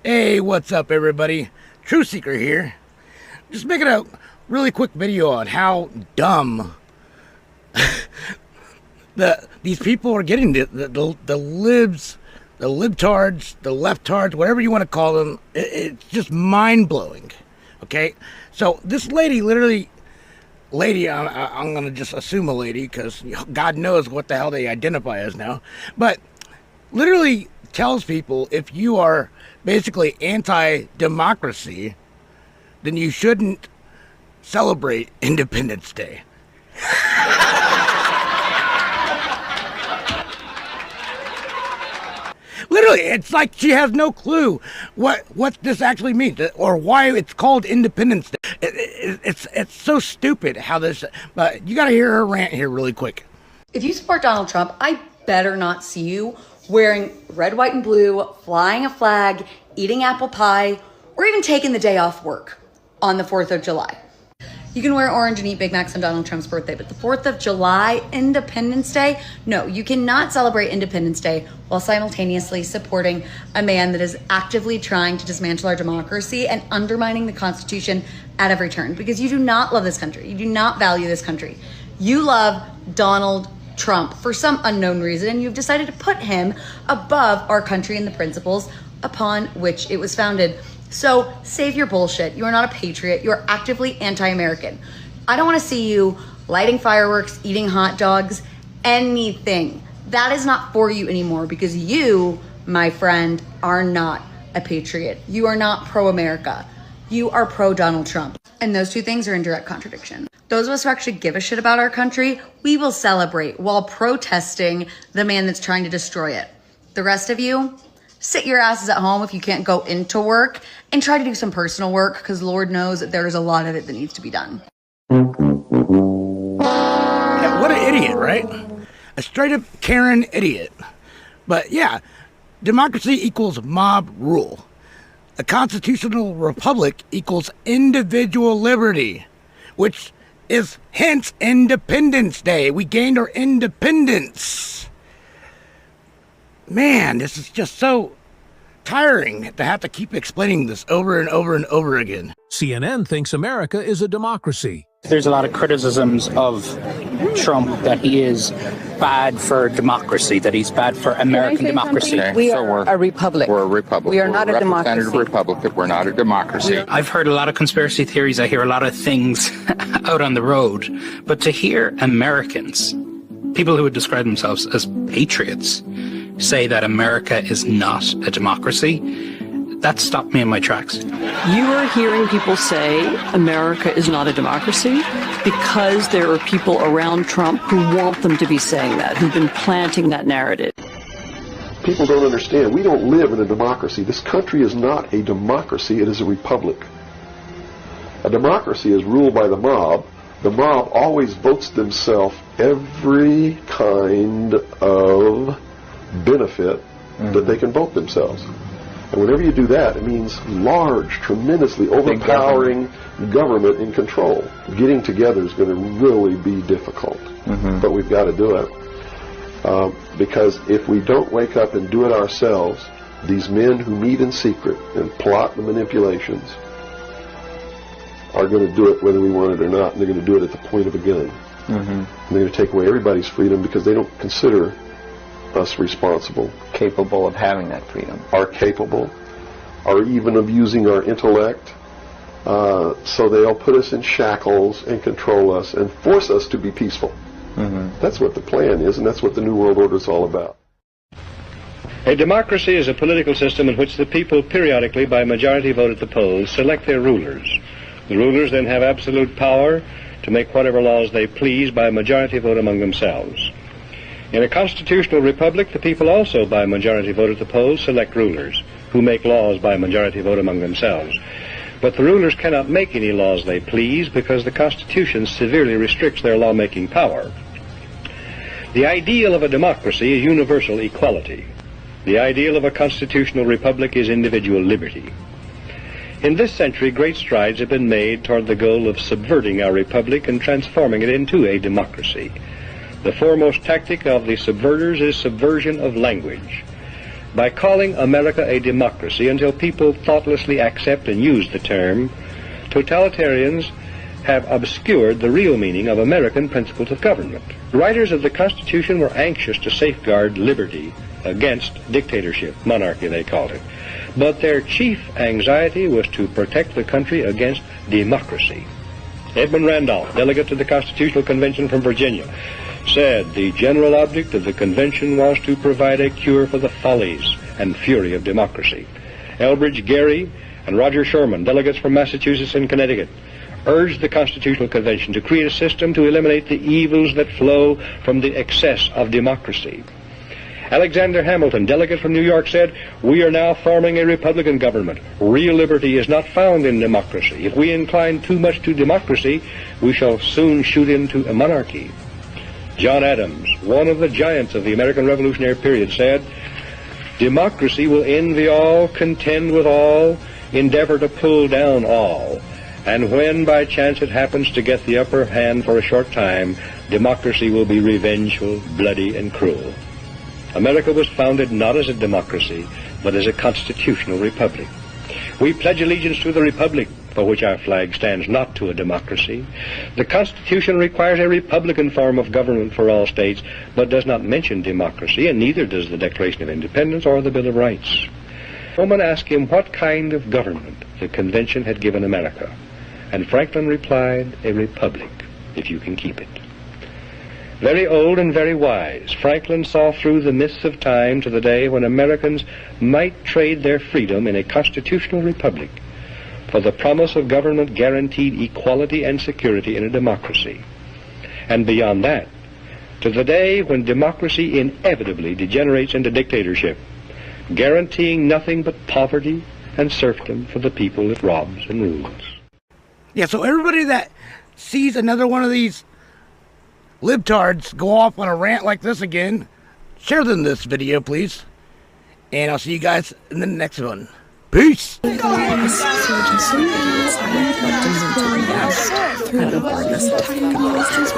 Hey, what's up, everybody? True Seeker here. Just making a really quick video on how dumb these people are getting. The libs, the libtards, the leftards, whatever you want to call them. It's just mind-blowing. Okay? So this lady, I'm going to just assume a lady because God knows what the hell they identify as now. But literally tells people if you are basically anti-democracy, then you shouldn't celebrate Independence Day. Literally, it's like she has no clue what this actually means or why it's called Independence Day. It's so stupid how this. But you got to hear her rant here really quick. If you support Donald Trump, I better not see you wearing red, white, and blue, flying a flag, eating apple pie, or even taking the day off work on the 4th of July. You can wear orange and eat Big Macs on Donald Trump's birthday, but the 4th of July, Independence Day, no, you cannot celebrate Independence Day while simultaneously supporting a man that is actively trying to dismantle our democracy and undermining the Constitution at every turn, because you do not love this country. You do not value this country. You love Donald Trump for some unknown reason, and you've decided to put him above our country and the principles upon which it was founded. So save your bullshit. You are not a patriot. You are actively anti-American. I don't want to see you lighting fireworks, eating hot dogs, anything. That is not for you anymore, because you, my friend, are not a patriot. You are not pro-America. You are pro-Donald Trump. And those two things are in direct contradiction. Those of us who actually give a shit about our country, we will celebrate while protesting the man that's trying to destroy it. The rest of you, sit your asses at home if you can't go into work and try to do some personal work, because Lord knows that there's a lot of it that needs to be done. Yeah, what an idiot, right? A straight up Karen idiot. But yeah, democracy equals mob rule. A constitutional republic equals individual liberty, which is hence Independence Day. We gained our independence. Man, this is just so tiring to have to keep explaining this over and over and over again. CNN thinks America is a democracy. There's a lot of criticisms of Trump that he is bad for democracy, that he's bad for American democracy. Okay, we are a republic. We're a republic. We are not a democracy. Representative republic. We're not a democracy. I've heard a lot of conspiracy theories. I hear a lot of things out on the road. But to hear Americans, people who would describe themselves as patriots, say that America is not a democracy, that stopped me in my tracks. You are hearing people say America is not a democracy because there are people around Trump who want them to be saying that, who've been planting that narrative. People don't understand. We don't live in a democracy. This country is not a democracy. It is a republic. A democracy is ruled by the mob. The mob always votes themselves every kind of benefit that they can vote themselves. And whenever you do that, it means large, tremendously overpowering government in control. Getting together is going to really be difficult, but we've got to do it. Because if we don't wake up and do it ourselves, these men who meet in secret and plot the manipulations are going to do it whether we want it or not, and they're going to do it at the point of a gun. And they're going to take away everybody's freedom because they don't consider us responsible, Capable of having that freedom. are capable, or even of using our intellect. So they'll put us in shackles and control us and force us to be peaceful. That's what the plan is, and that's what the New World Order is all about. A democracy is a political system in which the people periodically, by majority vote at the polls, select their rulers. The rulers then have absolute power to make whatever laws they please by majority vote among themselves. In a constitutional republic, the people also, by majority vote at the polls, select rulers, who make laws by majority vote among themselves. But the rulers cannot make any laws they please, because the Constitution severely restricts their lawmaking power. The ideal of a democracy is universal equality. The ideal of a constitutional republic is individual liberty. In this century, great strides have been made toward the goal of subverting our republic and transforming it into a democracy. The foremost tactic of the subverters is subversion of language. by calling America a democracy until people thoughtlessly accept and use the term, totalitarians have obscured the real meaning of American principles of government. The writers of the Constitution were anxious to safeguard liberty against dictatorship, monarchy they called it. But their chief anxiety was to protect the country against democracy. Edmund Randolph, delegate to the Constitutional Convention from Virginia, said the general object of the convention was to provide a cure for the follies and fury of democracy. Elbridge Gerry and Roger Sherman, delegates from Massachusetts and Connecticut, urged the Constitutional Convention to create a system to eliminate the evils that flow from the excess of democracy. Alexander Hamilton, delegate from New York, said, "We are now forming a Republican government. Real liberty is not found in democracy. If we incline too much to democracy, we shall soon shoot into a monarchy." John Adams, one of the giants of the American Revolutionary period, said, "Democracy will envy all, contend with all, endeavor to pull down all. And when by chance it happens to get the upper hand for a short time, democracy will be revengeful, bloody, and cruel." America was founded not as a democracy, but as a constitutional republic. We pledge allegiance to the republic for which our flag stands, not to a democracy. The Constitution requires a republican form of government for all states, but does not mention democracy, and neither does the Declaration of Independence or the Bill of Rights. A woman asked him what kind of government the convention had given America, and Franklin replied, "A republic, if you can keep it." Very old and very wise, Franklin saw through the mists of time to the day when Americans might trade their freedom in a constitutional republic for the promise of government guaranteed equality and security in a democracy. And beyond that, to the day when democracy inevitably degenerates into dictatorship, guaranteeing nothing but poverty and serfdom for the people it robs and rules. Yeah, so everybody that sees another one of these libtards go off on a rant like this again, share them this video, please. And I'll see you guys in the next one. Peace! Insurgency is regarding to the West through the Bundestag.